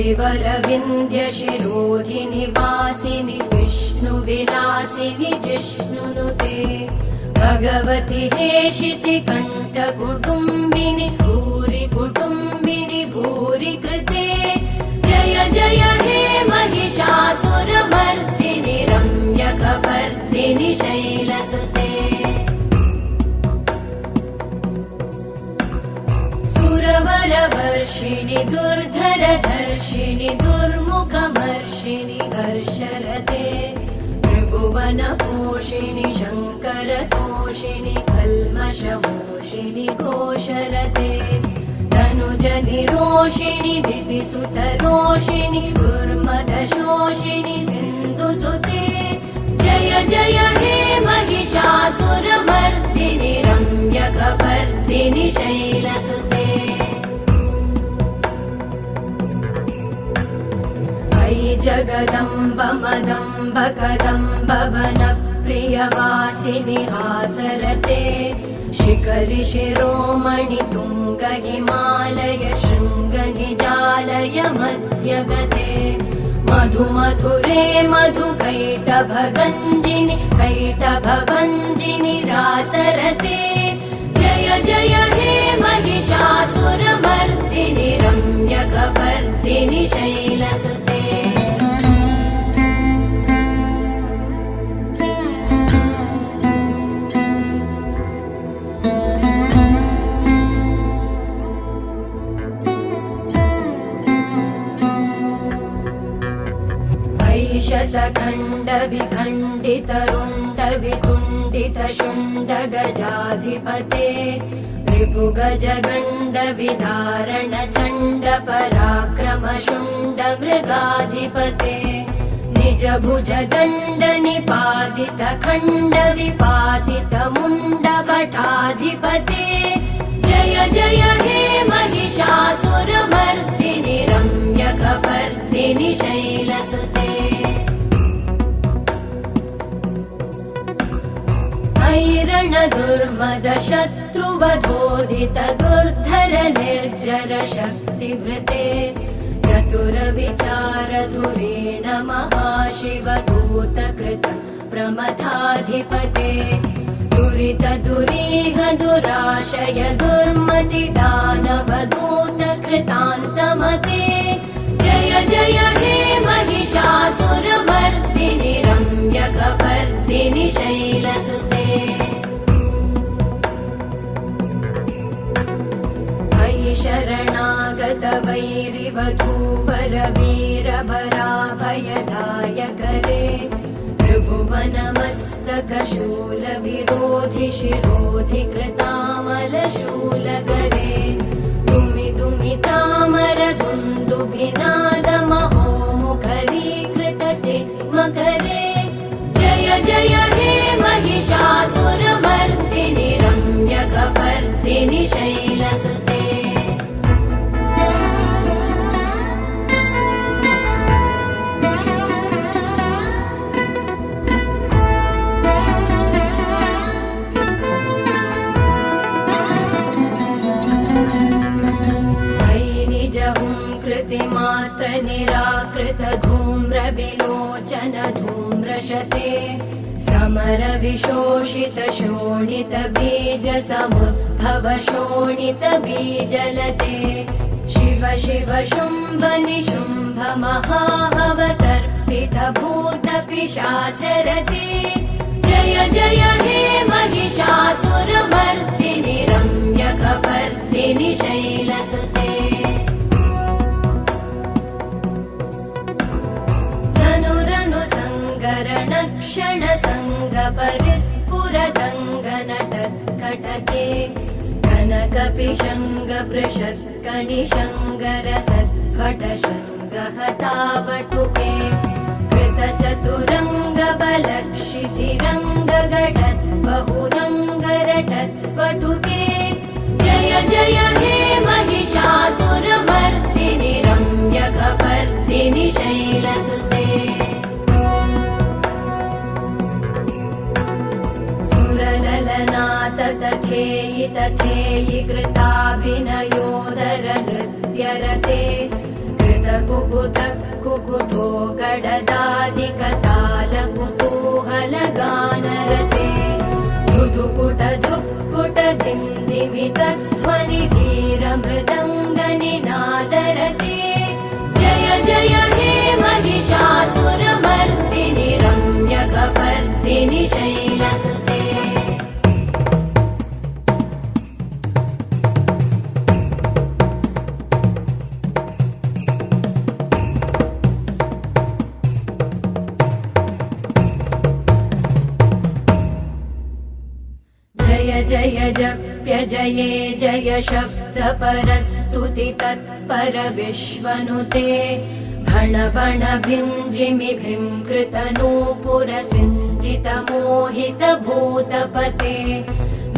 शिवरविन्द्यशिरोधिनि वासिनि विष्णुविलासिनि जिष्णुनुते भगवति हेशिति कण्ठकुटुम्बिनि भूरि कुटुम्बिनि भूरि कृते जय जय हे महिषासुरमर्दिनि रम्यकपर्दिनि शैलसुते सुरवरवर्षिणि दुर्धरधर्षिणि दुर्मुखमर्षिणि हर्षरते त्रिभुवनपोषिणि शङ्करतोषिणि कल्मषमोषिणि घोषरते तनुजनिरोषिणि दितिसुतरोषिणि दुर्मदशोषिणि सिन्धुसुते जय जय हे महिषासुरमर्दिनि रम्यकपर्दिनि शैलसुते अयि जगदम्ब मदम्ब कदम्ब वनप्रियवासिनि हासरते शिखरि शिरोमणि तुङ्ग हिमालय शृङ्ग निजालय मध्यगते मधु मधुरे मधुकैटभगञ्जिनि कैटभभञ्जिनि रासरते जय जय हे महिषासुरमर्दिनि रम्यकपर्दिनि शैलसुते शतखण्ड विखण्डित रुण्ड वितुण्डित शुण्ड गजाधिपते रिपुगज गण्ड विदारण चण्ड पराक्रम शुण्ड मृगाधिपते निज भुज दण्ड निपातित खण्ड विपातित मुण्ड भटाधिपते जय जय हे महिषासुरमर्दिनि रम्यकपर्दिनि शैलसुते ऐरण दुर्मद शत्रुवधोदित दुर्धर निर्जर शक्तिभृते चतुर विचार धुरेण महाशिवदूत कृत प्रमथाधिपते दुरित दुरीह दुराशय दुर्मति दानव दूत कृतान्तमते जय जय हे महिषासुरमर्दिनि रम्यकपर्दिनि शैलसुते अयि शरणागत वैरिवधूवर वीरबराभयदायकरे त्रिभुवनमस्तक शूल विरोधि शिरोधि कृतामलशूलकरे दुमि दुमि तामर दुन्दुभिनाद महोमुखरीकृत मकरे जय जय हे महिषासुरमर्दिनि रम्यकपर्दिनि शैलसुते मात्र निराकृत धूम्र विलोचन धूम्रशते समर विशोषित शोणित बीज समुद्भव शोणित बीजलते शिव शिव शुम्भ निशुम्भ महाहवतर्पित भूत पिशाचरते जय जय हे महिषासुरमर्दिनि रम्यकपर्दिनि शैलसुते क्षण संग परिस्फुरदङ्गनटत्कटके कनकपिशङ्ग पृषत्कणिशङ्गर सद्भट शृङ्गहतावटुके कृतचतुरङ्ग बलक्षितिरङ्ग घटत् बहुरङ्गरटत्पटुके जय जय हे महिषासुरमर्दिनि रम्यकपर्दिनि शैलसुते तथेयि तथेयि कृताभिनयोदर नृत्यरते कृत कुकुतो गडदादिकतालकुतूहलगानरते मृदुकुट झुक्कुट दिन्दिमितध्वनि धीरमृदङ्गनिनादरते जय जय हे महिषासुरमर्दिनि रम्यकपर्दिनि शैलसुते जय जप्य जये जय शब्द परस्तुति तत्पर विश्वनुते भण भण भिञ्जिमि भृङ्कृत नूपुर सिञ्चित मोहित भूतपते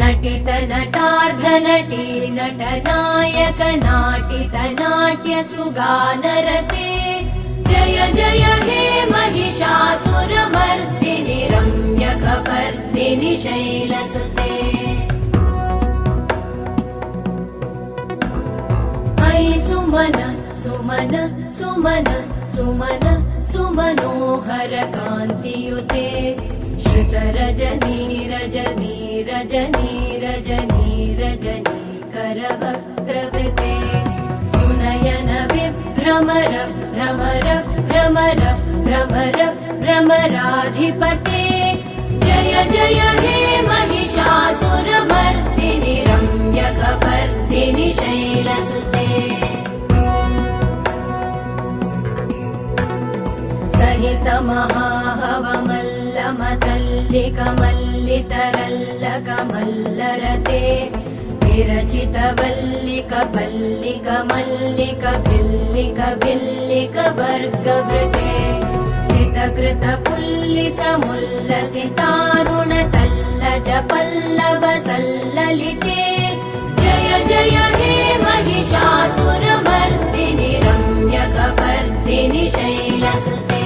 नटित नटार्ध नटी नटनायक नाटित नाट्य सुगानरते जय जय हे महिषासुरमर्दिनि रम्यकपर्दिनि शैलसुते सुमन सुमन सुमन सुमन सुमनोहर कान्तियुते श्रुत रजनी रजनी रजनी रजनी रजनी करवक्त्रवृते सुनयन विभ्रमर भ्रमर भ्रमर भ्रमर भ्रमराधिपते जय जय हे महिषासुरमर्दिनि रम्यकपर्दिनि शैलसुते सहित महाहवमल्लमतल्लिकमल्लितरल्लकमल्लरते विरचित वल्लिक पल्लिक मल्लिक भिल्लिक भिल्लिक वर्गवृते सितकृत पुल्लिस मुल्लसितारुण तल्लज पल्लव सल्ललिते जय जय हे महिषासुरमर्दिनि रम्यकपर्दिनि शैलसुते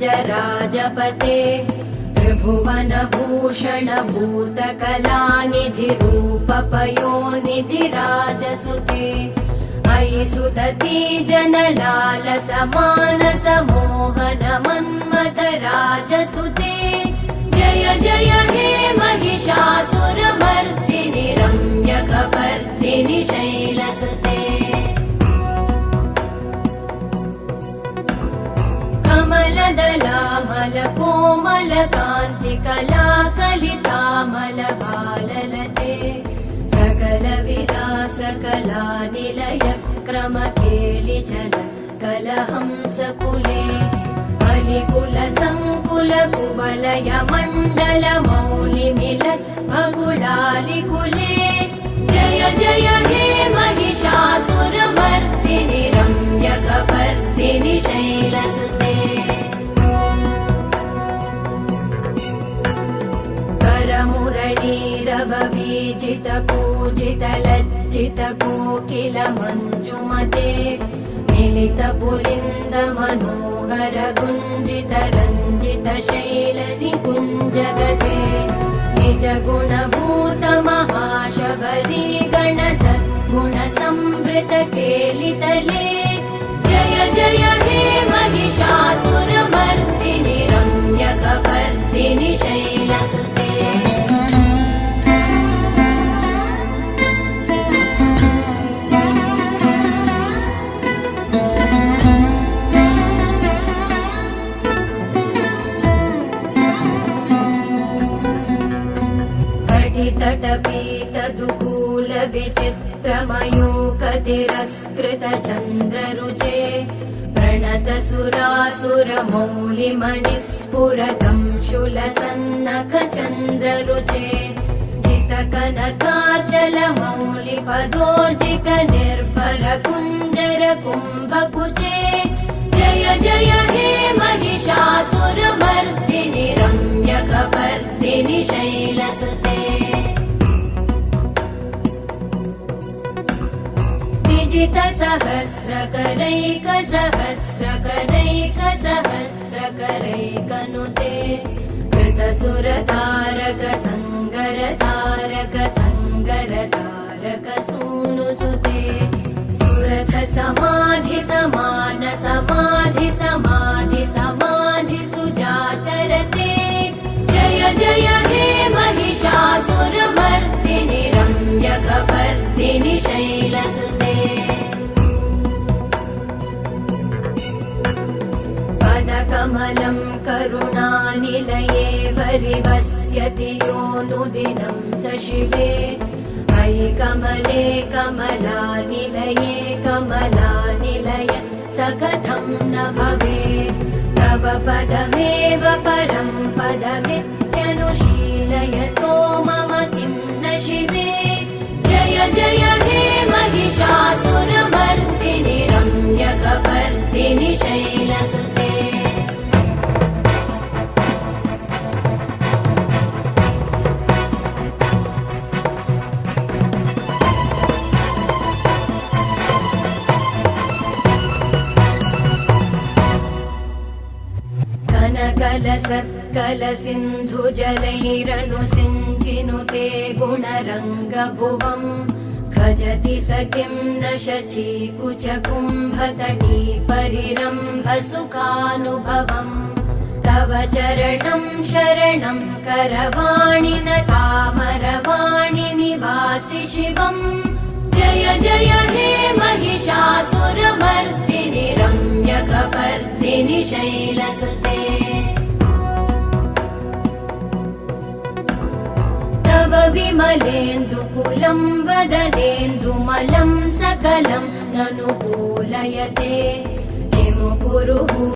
विरलगण्डगलन्मदमेदुरमत्तमतङ्गजराजपते त्रिभुवनभूषण भूतकलानिधिरूपपयोनिधिराजसुते अयि सुतती जनलालस मानस मोहन मन्मथ राजसुते जय जय हे महिषासुरमर्दिनि रम्यकपर्दिनि शैलसुते कमलदलामल कोमल कान्ति कला कलितामल भाललते सकल विलास कला निलय क्रम केलिचल कलहंस कुले अलिकुल संकुल कुवलय मण्डल मौलि मिलत् भकुलालिकुले जय जय हे महिषासुरमर्दिनि रम्यकपर्दिनि शैलसुते करमुरळीरववीजित कूजित लज्जित कोकिल मञ्जुमते मिलित पुलिन्द मनोहर गुञ्जित रञ्जित शैल निकुञ्जगते निज गुणभूत महाशबरी गण सद्गुण संवृत केलितले जय जय हे महिषासुरमर्दिनि रम्यकपर्दिनि शैलसुते तटपीतदुकूल विचित्रमयूक तिरस्कृत चन्द्ररुचे प्रण नतसुरासुरमौलिमणिस्फुरतं शूलसन्नखचन्द्ररुचे जितकनकाचलमौलिपदोर्जित निर्भरकुञ्जरकुम्भकुचे जय जय हे महिषासुरमर्दिनि रम्यकपर्दिनि शैलसुते विजितसहस्रकरैकसहस्रकरैकसहस्रकरैकनुते कृतसुरतारक सङ्गरतारक सङ्गरतारक सूनुसुते सुरथ समाधि समान समाधि समाधि समाधि सुजातरते जय जय हे महिषासुरमर्दिनि रम्यकपर्दिनि शैलसुते पदकमलं करुणानिलये वरिवस्यति योऽनुदिनं स शिवे अयि कमले कमलानिलये कमलानिलय स कथं न भवेत् तव पदमेव परं पदमित्यनुशीलयतो मम किं न शिवे जय जय हे महिषासुरमर्दिनि रम्यकपर्दिनि शैलसुते कनकलसत्कलसिन्धुजलैरनुसिञ्चिनुते गुणरङ्गभुवम् खजति स किं न शचीकुचकुम्भतटी परिरम्भसुखानुभवम् तव चरणं शरणं करवाणि न तामरवाणि निवासि शिवम् जय जय हे महिषासुरमर्दिनि रम्यकपर्दिनि शैलसुते तव विमलेन्दुकुलं वदनेन्दुमलं सकलं ननुकूलयते किमु पुरुहूत